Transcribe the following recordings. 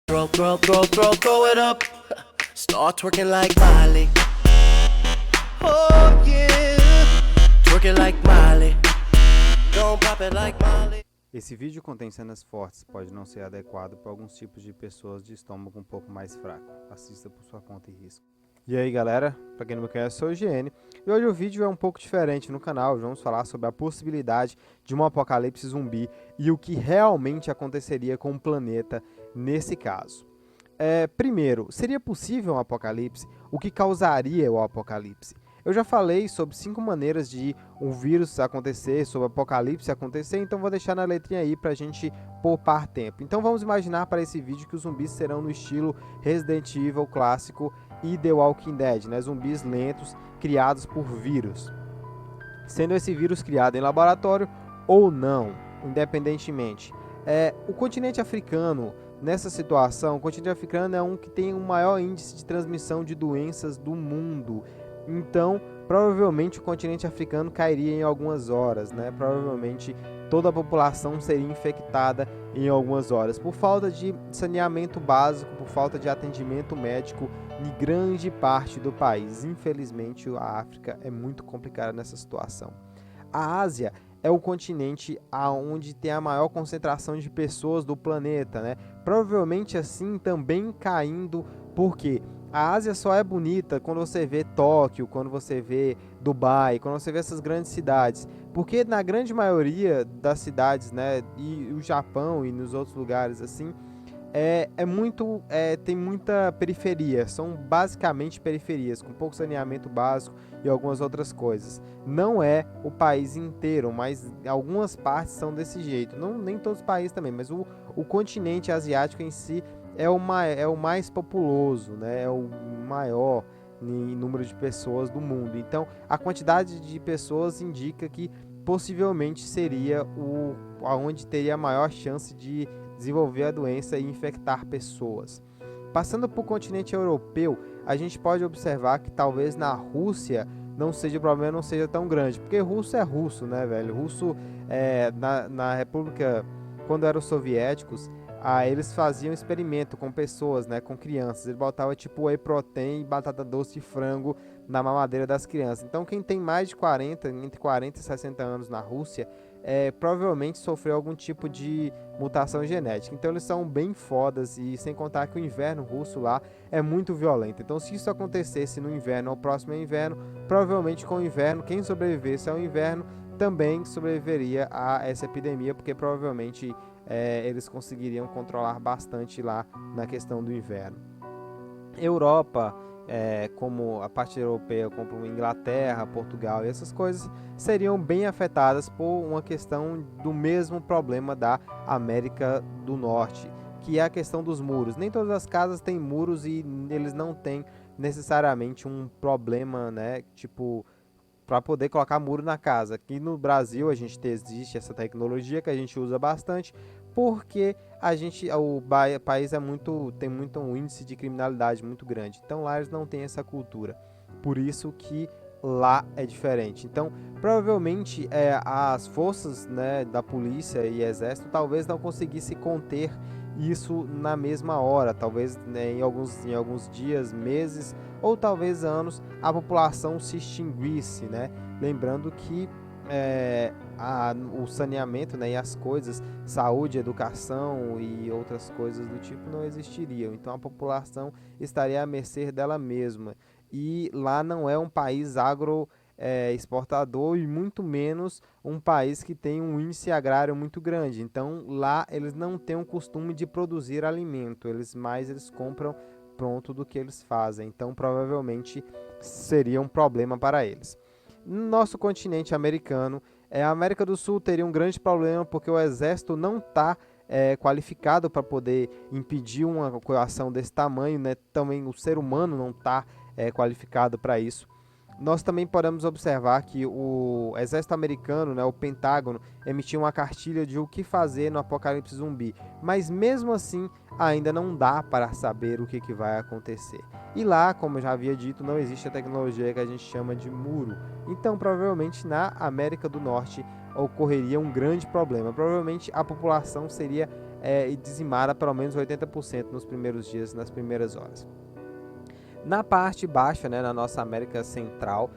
Throw it up. Start twerking like Miley. Oh yeah, twerking like Miley. Don't pop it like Miley. Esse vídeo contém cenas fortes, pode não ser adequado para alguns tipos de pessoas de estômago um pouco mais fraco. Assista por sua conta e risco. E aí galera, para quem não me conhece, eu sou o GN e hoje o vídeo é um pouco diferente no canal. Vamos falar sobre a possibilidade de um apocalipse zumbi e o que realmente aconteceria com o planeta nesse caso. Primeiro, seria possível um apocalipse? O que causaria o apocalipse? Eu já falei sobre 5 maneiras de um vírus acontecer, sobre o apocalipse acontecer, então vou deixar na letrinha aí pra gente poupar tempo. Então vamos imaginar para esse vídeo que os zumbis serão no estilo Resident Evil clássico e The Walking Dead, né? Zumbis lentos criados por vírus. Sendo esse vírus criado em laboratório ou não, independentemente. O continente africano, nessa situação, o continente africano é um que tem o maior índice de transmissão de doenças do mundo. Então, provavelmente o continente africano cairia em algumas horas, né? Provavelmente toda a população seria infectada em algumas horas, por falta de saneamento básico, por falta de atendimento médico em grande parte do país. Infelizmente, a África é muito complicada nessa situação. A Ásia é o continente onde tem a maior concentração de pessoas do planeta, né? Provavelmente assim também caindo, porque a Ásia só é bonita quando você vê Tóquio, quando você vê Dubai, quando você vê essas grandes cidades. Porque na grande maioria das cidades, né, e o Japão e nos outros lugares assim, tem muita periferia, são basicamente periferias, com pouco saneamento básico e algumas outras coisas. Não é o país inteiro, mas algumas partes são desse jeito. Não, nem todos os países também, mas o continente asiático em si é o mais populoso, né? É o maior em número de pessoas do mundo. Então, a quantidade de pessoas indica que possivelmente seria onde teria a maior chance de desenvolver a doença e infectar pessoas. Passando para o continente europeu, a gente pode observar que talvez na Rússia o problema não seja tão grande, porque russo é russo, né, velho? Russo, na República, quando eram soviéticos, eles faziam experimento com pessoas, né, com crianças. Eles botavam tipo whey protein, batata doce e frango na mamadeira das crianças. Então quem tem mais de entre 40 e 60 anos na Rússia, provavelmente sofreu algum tipo de mutação genética. Então eles são bem fodas, e sem contar que o inverno russo lá é muito violento. Então se isso acontecesse no inverno ou próximo ao inverno, provavelmente com o inverno, quem sobrevivesse ao inverno também sobreviveria a essa epidemia, porque provavelmente eles conseguiriam controlar bastante lá na questão do inverno. Europa, como a parte europeia, como Inglaterra, Portugal e essas coisas, seriam bem afetadas por uma questão do mesmo problema da América do Norte, que é a questão dos muros. Nem todas as casas têm muros e eles não têm necessariamente um problema, né, tipo, para poder colocar muro na casa. Aqui no Brasil existe essa tecnologia que a gente usa bastante, porque o país tem muito um índice de criminalidade muito grande. Então lá eles não têm essa cultura. Por isso que lá é diferente. Então provavelmente as forças, né, da polícia e exército talvez não conseguissem conter isso na mesma hora, talvez, né, em alguns dias, meses ou talvez anos, a população se extinguisse, né? Lembrando que o saneamento, né, e as coisas, saúde, educação e outras coisas do tipo não existiriam. Então a população estaria à mercê dela mesma. E lá não é um país exportador e muito menos um país que tem um índice agrário muito grande. Então lá eles não têm o costume de produzir alimento, eles compram pronto do que eles fazem. Então provavelmente seria um problema para eles. No nosso continente americano, a América do Sul teria um grande problema porque o exército não está qualificado para poder impedir uma ação desse tamanho, né? Também o ser humano não está qualificado para isso. Nós também podemos observar que o exército americano, né, o Pentágono, emitiu uma cartilha de o que fazer no apocalipse zumbi, mas mesmo assim ainda não dá para saber o que vai acontecer. E lá, como eu já havia dito, não existe a tecnologia que a gente chama de muro. Então provavelmente na América do Norte ocorreria um grande problema. Provavelmente a população seria e dizimada pelo menos 80% nos primeiros dias, nas primeiras horas. Na parte baixa, né, na nossa América Central,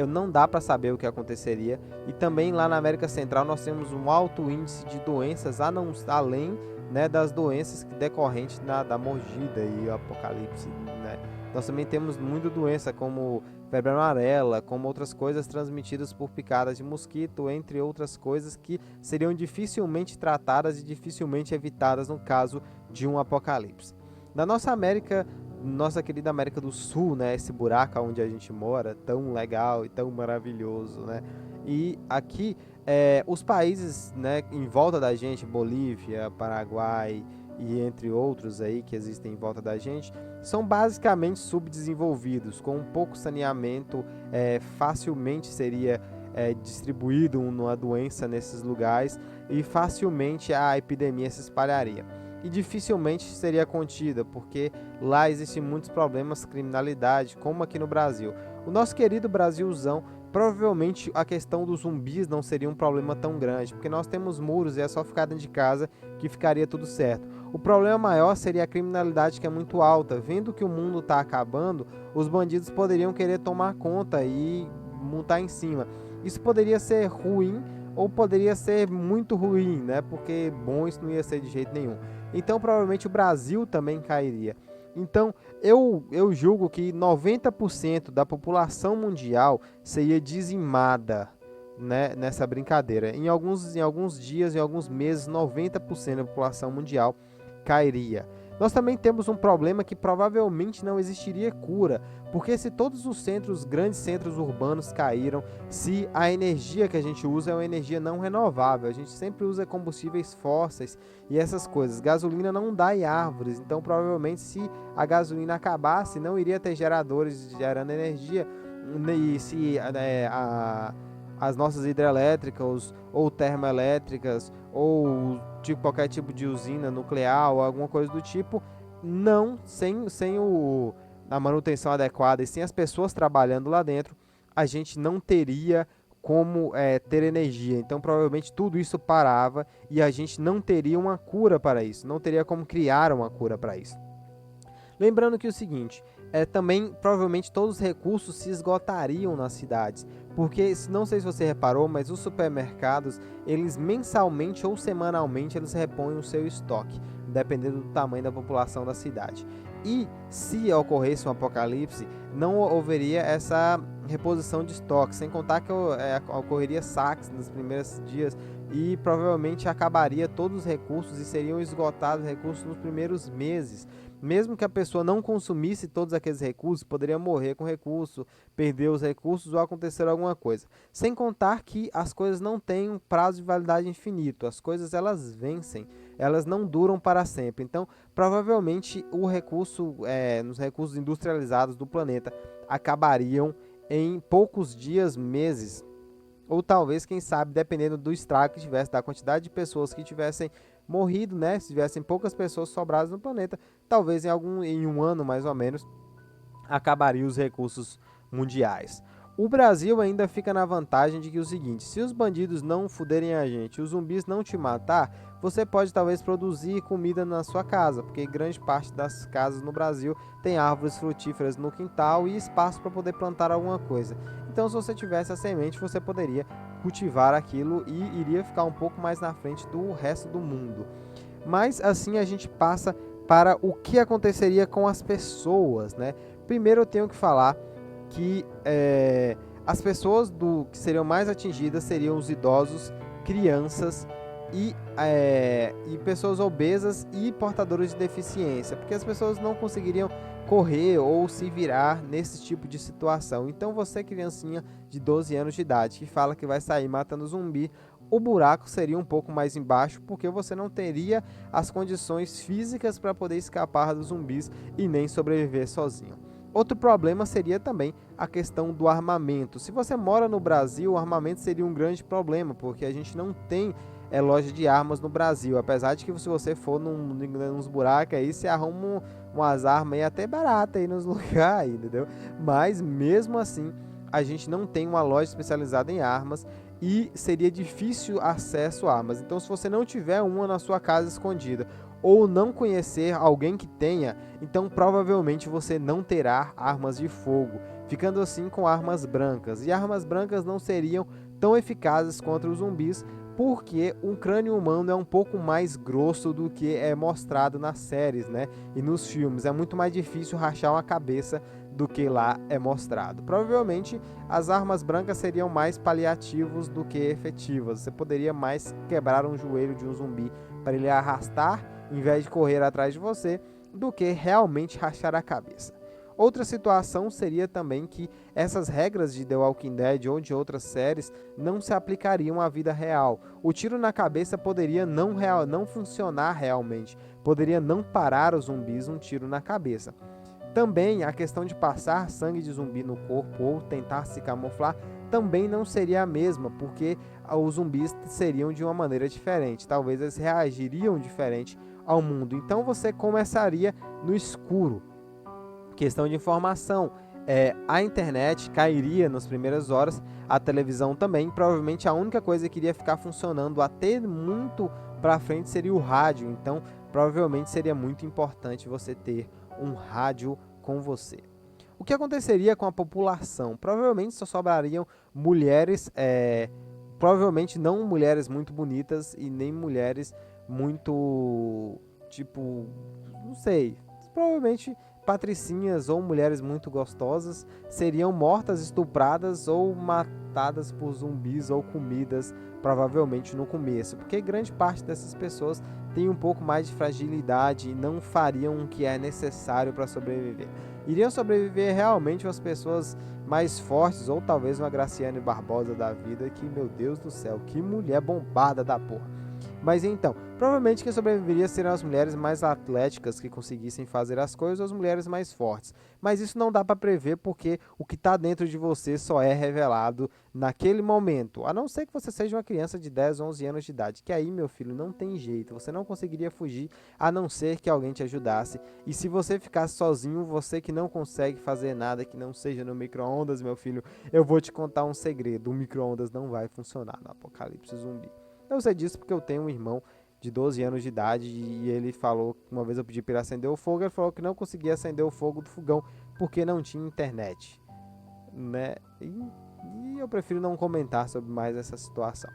não dá para saber o que aconteceria. E também lá na América Central nós temos um alto índice de doenças, além, né, das doenças decorrentes da mordida e o apocalipse, né? Nós também temos muita doença como febre amarela, como outras coisas transmitidas por picadas de mosquito, entre outras coisas que seriam dificilmente tratadas e dificilmente evitadas no caso de um apocalipse. Na nossa América, nossa querida América do Sul, né, esse buraco onde a gente mora, tão legal e tão maravilhoso, né? E aqui, os países, né, em volta da gente, Bolívia, Paraguai e entre outros aí que existem em volta da gente, são basicamente subdesenvolvidos, com um pouco saneamento, facilmente seria distribuído uma doença nesses lugares e facilmente a epidemia se espalharia. E dificilmente seria contida, porque lá existem muitos problemas, criminalidade, como aqui no Brasil. O nosso querido Brasilzão, provavelmente a questão dos zumbis não seria um problema tão grande, porque nós temos muros e é só ficar dentro de casa que ficaria tudo certo. O problema maior seria a criminalidade, que é muito alta. Vendo que o mundo está acabando, os bandidos poderiam querer tomar conta e montar em cima. Isso poderia ser ruim ou poderia ser muito ruim, né? Porque bom isso não ia ser de jeito nenhum. Então provavelmente o Brasil também cairia. Então eu julgo que 90% da população mundial seria dizimada, né, nessa brincadeira. Em alguns dias, em alguns meses, 90% da população mundial cairia. Nós também temos um problema que provavelmente não existiria cura, porque se todos os grandes centros urbanos caíram, se a energia que a gente usa é uma energia não renovável, a gente sempre usa combustíveis fósseis e essas coisas. Gasolina não dá em árvores, então provavelmente se a gasolina acabasse, não iria ter geradores gerando energia, e se as nossas hidrelétricas ou termoelétricas ou qualquer tipo de usina nuclear ou alguma coisa do tipo, sem a manutenção adequada e sem as pessoas trabalhando lá dentro, a gente não teria como ter energia. Então provavelmente tudo isso parava e a gente não teria uma cura para isso, não teria como criar uma cura para isso. Lembrando que o seguinte, também provavelmente todos os recursos se esgotariam nas cidades, porque não sei se você reparou, mas os supermercados, eles mensalmente ou semanalmente eles repõem o seu estoque, dependendo do tamanho da população da cidade. E se ocorresse um apocalipse, não haveria essa reposição de estoque, sem contar que ocorreria saques nos primeiros dias e provavelmente acabaria todos os recursos e seriam esgotados os recursos nos primeiros meses. Mesmo que a pessoa não consumisse todos aqueles recursos, poderia morrer com recurso, perder os recursos ou acontecer alguma coisa. Sem contar que as coisas não têm um prazo de validade infinito, as coisas elas vencem, elas não duram para sempre. Então, provavelmente nos recursos industrializados do planeta acabariam em poucos dias, meses, ou talvez, quem sabe, dependendo do estrago que tivesse, da quantidade de pessoas que tivessem morrido, né? Se tivessem poucas pessoas sobradas no planeta, talvez em um ano mais ou menos acabariam os recursos mundiais. O Brasil ainda fica na vantagem de que o seguinte: se os bandidos não fuderem a gente, os zumbis não te matar, você pode talvez produzir comida na sua casa, porque grande parte das casas no Brasil tem árvores frutíferas no quintal e espaço para poder plantar alguma coisa. Então, se você tivesse a semente, você poderia cultivar aquilo e iria ficar um pouco mais na frente do resto do mundo. Mas assim a gente passa para o que aconteceria com as pessoas, né? Primeiro eu tenho que falar que as pessoas que seriam mais atingidas seriam os idosos, crianças e pessoas obesas e portadores de deficiência, porque as pessoas não conseguiriam correr ou se virar nesse tipo de situação. Então você, criancinha de 12 anos de idade, que fala que vai sair matando zumbi, o buraco seria um pouco mais embaixo, porque você não teria as condições físicas para poder escapar dos zumbis e nem sobreviver sozinho. Outro problema seria também a questão do armamento. Se você mora no Brasil, o armamento seria um grande problema, porque a gente não tem loja de armas no Brasil. Apesar de que se você for nos buracos aí, você arruma umas armas aí até baratas aí nos lugares, entendeu? Mas mesmo assim, a gente não tem uma loja especializada em armas e seria difícil acesso a armas. Então, se você não tiver uma na sua casa escondida ou não conhecer alguém que tenha, então provavelmente você não terá armas de fogo, ficando assim com armas brancas. E armas brancas não seriam tão eficazes contra os zumbis, porque um crânio humano é um pouco mais grosso do que é mostrado nas séries, né? E nos filmes. É muito mais difícil rachar uma cabeça do que lá é mostrado. Provavelmente as armas brancas seriam mais paliativos do que efetivas. Você poderia mais quebrar um joelho de um zumbi para ele arrastar, em vez de correr atrás de você, do que realmente rachar a cabeça. Outra situação seria também que essas regras de The Walking Dead ou de outras séries não se aplicariam à vida real. O tiro na cabeça poderia não funcionar realmente, poderia não parar os zumbis um tiro na cabeça. Também a questão de passar sangue de zumbi no corpo ou tentar se camuflar também não seria a mesma, porque os zumbis seriam de uma maneira diferente. Talvez eles reagiriam diferente ao mundo. Então você começaria no escuro. Questão de informação, a internet cairia nas primeiras horas, a televisão também. Provavelmente a única coisa que iria ficar funcionando até muito para frente seria o rádio. Então provavelmente seria muito importante você ter um rádio com você. O que aconteceria com a população? Provavelmente só sobrariam mulheres, provavelmente não mulheres muito bonitas e nem mulheres muito, tipo, não sei, provavelmente patricinhas ou mulheres muito gostosas seriam mortas, estupradas ou matadas por zumbis ou comidas, provavelmente no começo, porque grande parte dessas pessoas tem um pouco mais de fragilidade e não fariam o que é necessário para sobreviver. Iriam sobreviver realmente as pessoas mais fortes, ou talvez uma Graciane Barbosa da vida, que, meu Deus do céu, que mulher bombada da porra. Mas então, provavelmente quem sobreviveria seriam as mulheres mais atléticas que conseguissem fazer as coisas, ou as mulheres mais fortes. Mas isso não dá para prever, porque o que está dentro de você só é revelado naquele momento. A não ser que você seja uma criança de 10, 11 anos de idade, que aí, meu filho, não tem jeito. Você não conseguiria fugir, a não ser que alguém te ajudasse. E se você ficasse sozinho, você que não consegue fazer nada que não seja no micro-ondas, meu filho, eu vou te contar um segredo. O micro-ondas não vai funcionar no apocalipse zumbi. Eu sei disso porque eu tenho um irmão de 12 anos de idade e ele falou, uma vez eu pedi para ele acender o fogo, ele falou que não conseguia acender o fogo do fogão porque não tinha internet, né? E eu prefiro não comentar sobre mais essa situação.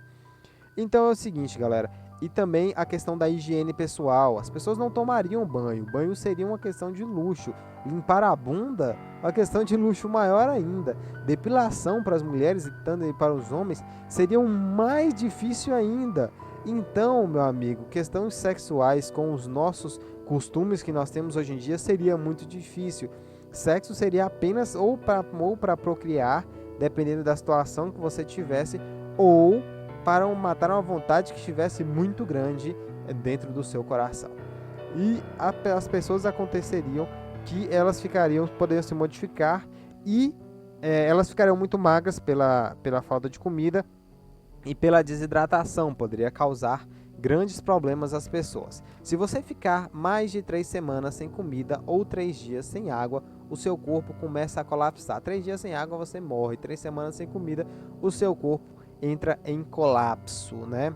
Então é o seguinte, galera, e também a questão da higiene pessoal. As pessoas não tomariam banho, banho seria uma questão de luxo. Limpar a bunda, uma questão de luxo maior ainda. Depilação para as mulheres e também para os homens seria mais difícil ainda. Então, meu amigo, questões sexuais com os nossos costumes que nós temos hoje em dia seria muito difícil. Sexo seria apenas ou para procriar, dependendo da situação que você tivesse, ou para matar uma vontade que estivesse muito grande dentro do seu coração. E as pessoas aconteceriam que elas poderiam se modificar e elas ficariam muito magras pela falta de comida e pela desidratação, poderia causar grandes problemas às pessoas. Se você ficar mais de 3 semanas sem comida ou 3 dias sem água, o seu corpo começa a colapsar. 3 dias sem água você morre, 3 semanas sem comida, o seu corpo entra em colapso, né?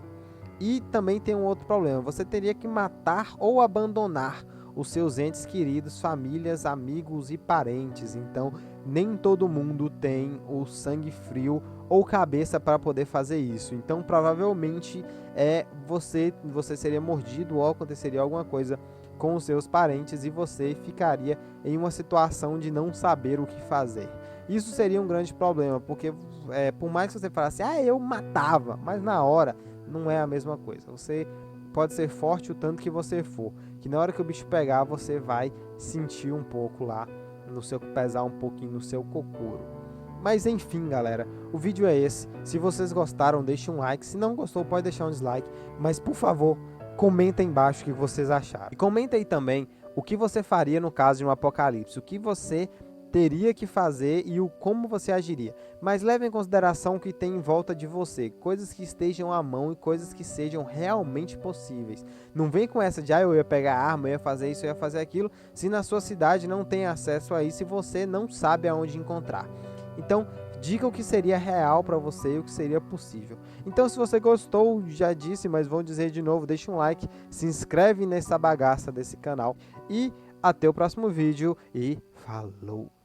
E também tem um outro problema, você teria que matar ou abandonar os seus entes queridos, famílias, amigos e parentes. Então, nem todo mundo tem o sangue frio ou cabeça para poder fazer isso. Então, provavelmente, você seria mordido ou aconteceria alguma coisa com os seus parentes e você ficaria em uma situação de não saber o que fazer. Isso seria um grande problema, porque por mais que você falasse, eu matava, mas na hora não é a mesma coisa. Você pode ser forte o tanto que você for, que na hora que o bicho pegar, você vai sentir um pouco lá, pesar um pouquinho no seu cocoro. Mas enfim, galera, o vídeo é esse. Se vocês gostaram, deixe um like. Se não gostou, pode deixar um dislike. Mas por favor, comenta aí embaixo o que vocês acharam. E comenta aí também o que você faria no caso de um apocalipse. O que você teria que fazer e como você agiria. Mas leve em consideração o que tem em volta de você, coisas que estejam à mão e coisas que sejam realmente possíveis. Não vem com essa de eu ia pegar arma, eu ia fazer isso, eu ia fazer aquilo, se na sua cidade não tem acesso a isso e você não sabe aonde encontrar. Então, Diga o que seria real para você e o que seria possível. Então, se você gostou, já disse, mas vou dizer de novo, deixa um like, se inscreve nessa bagaça desse canal e até o próximo vídeo e falou!